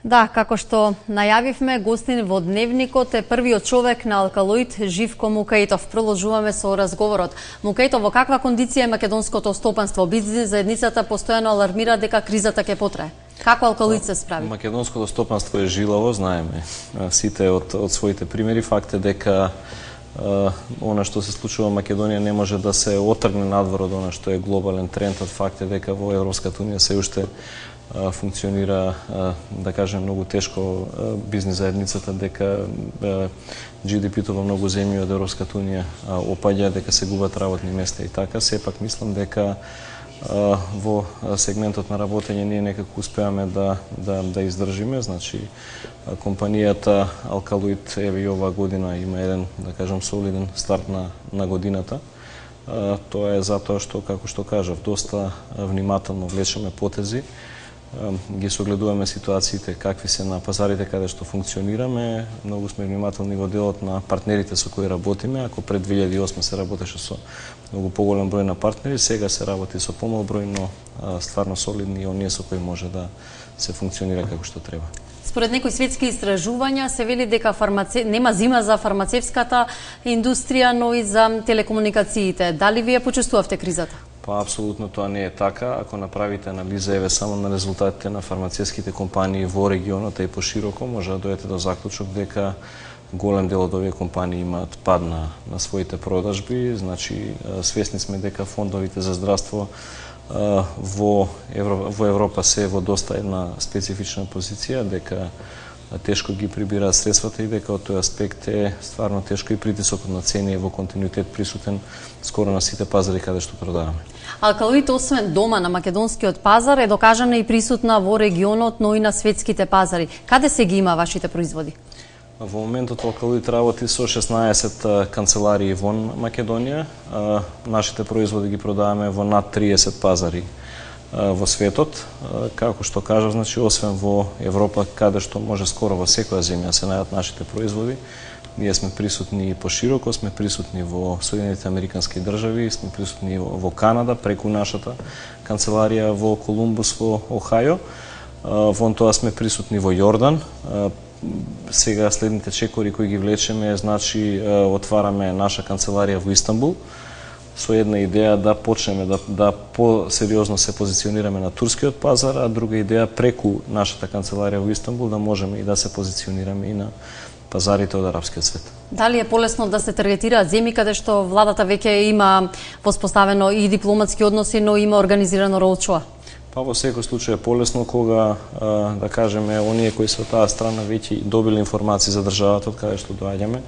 Да, како што најавивме, гостин во Дневникот е првиот човек на Алкалоид, Живко Мукаитов. Продолжуваме со разговорот. Мукаитов, во каква кондиција е македонското стопанство? Бизнис заедницата постојано алармира дека кризата ќе потрае. Како Алкалоид се справи? Македонското стопанство е жилаво, знаеме сите од своите примери. Факт е дека она што се случува во Македонија не може да се отргне надвор од она што е глобален тренд. Факт е дека во Европската унија се уште функционира, да кажем, многу тешко бизнис заедницата, дека GDP-то во многу земји од Европската унија опаѓа, дека се губат работни места и така. Сепак мислам дека во сегментот на работење ние некако успеаме да издржиме. Значи, компанијата Алкалоид еве и оваа година има еден, да кажем, солиден старт на годината. Тоа е затоа што, како што кажав, доста внимателно влечеме потези, ги согледуваме ситуациите какви се на пазарите каде што функционираме, многу сме внимателни во делот на партнерите со кои работиме. Ако пред 2008 се работеше со многу поголем број на партнери, сега се работи со помал број, но стварно солидни и оние со кои може да се функционира како што треба. Според некои светски истражувања се вели дека нема зима за фармацевската индустрија, но и за телекомуникациите. Дали вие почувствувавте кризата? Па апсолутно тоа не е така. Ако направите анализа еве само на резултатите на фармацевските компании во регионот и пошироко, може да дојдете до заклучок дека голем дел од овие компании имаат пад на своите продажби. Значи, свесни сме дека фондовите за здравство во Европа се во доста една специфична позиција, дека тешко ги прибираат средствата и дека од тој аспект е стварно тешко и притисокот на цени е во континуитет присутен скоро на сите пазари каде што продаваме. Алкалоид, освен дома на македонскиот пазар, е докажана и присутна во регионот, но и на светските пазари. Каде се ги има вашите производи? Во моментот Алкалоид работи со 16 канцеларии вон Македонија. Нашите производи ги продаваме во над 30 пазари во светот. Како што кажав, значи, освен во Европа, каде што може скоро во секоја земја се најдат нашите производи, ние сме присутни пошироко, сме присутни во Соединетите Американски држави, сме присутни во Канада, преку нашата канцеларија во Колумбус во Охајо. Вон тоа сме присутни во Јордан. Сега следните чекори кои ги влечеме, значи, отвараме наша канцеларија во Истанбул, со една идеја да почнеме да по-сериозно се позиционираме на турскиот пазар, а друга идеја преку нашата канцеларија во Истанбул да можеме и да се позиционираме и на пазарите од арапскиот свет. Дали е полесно да се таргетираат земји каде што владата веќе има воспоставено и дипломатски односи, но има организирано роудшоу? Па во секој случај е полесно кога, да кажеме, оние кои се од таа страна веќе добили информации за државата од каде што доаѓаме.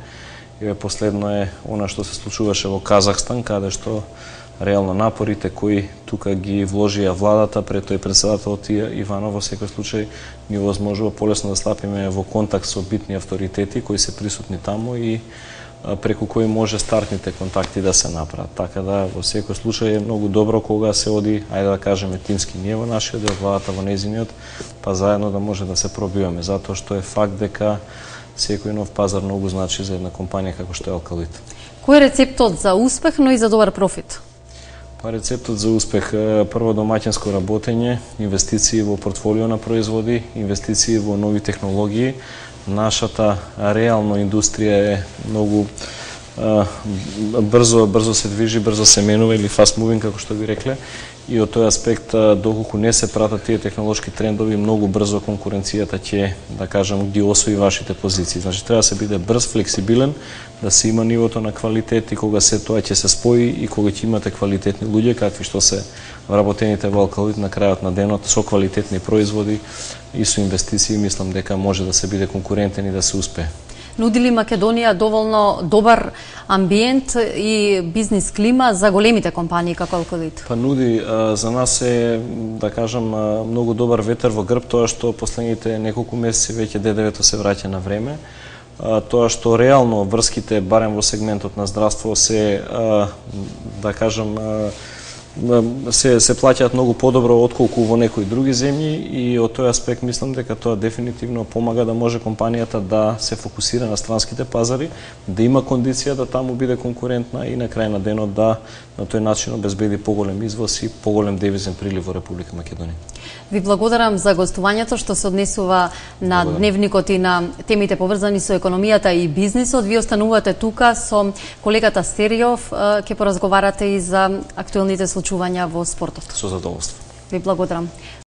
И последно е она што се случуваше во Казахстан, каде што реално напорите кои тука ги вложија владата пред тој председателот Иванов, во секој случај ни овозможува полесно да стапиме во контакт со битни авторитети кои се присутни таму и преку кои може стартните контакти да се направат. Така да во секој случај е многу добро кога се оди, ајде да кажеме, тимски ние во нашиот дел, владата во нејзиниот, па заедно да може да се пробиваме, затоа што е факт дека секој нов пазар многу значи за една компанија како што е Алкалоид. Кој е рецептот за успех, но и за добар профит? Па рецептот за успех е прво домаќинско работење, инвестиции во портфолио на производи, инвестиции во нови технологии. Нашата реално индустрија е многу брзо се движи, брзо се менува или fast moving, како што би рекле. И од тој аспект, доколку не се пратат тие технолошки трендови, многу брзо конкуренцијата ќе, да кажам, ги освои вашите позиции. Значи, треба да се биде брз, флексибилен, да се има нивото на квалитет и кога се тоа ќе се спои и кога ќе имате квалитетни луѓе, какви што се вработените во Алкалоид на крајот на денот, со квалитетни производи и со инвестиции, мислам дека може да се биде конкурентен и да се успее. Нуди ли Македонија доволно добар амбиент и бизнис клима за големите компании како Алкалоид? Па нуди, за нас е, да кажам, многу добар ветер во грб, тоа што последните неколку месеци веќе ДДВ-то се враќа на време, тоа што реално врските, барем во сегментот на здравство, се, да кажам, се плаќаат многу подобро отколку во некои други земји и од тој аспект мислам дека тоа дефинитивно помага да може компанијата да се фокусира на странските пазари, да има кондиција да таму биде конкурентна и на крај на денот да на тој начин обезбеди поголем извоз и поголем девизен прилив во Република Македонија. Ви благодарам за гостувањето што се однесува на дневникот и на темите поврзани со економијата и бизнисот. Ви останувате тука со колегата Стериов, ќе поразговарате и за актуелните случувања во спортот. Со задоволство. Ви благодарам.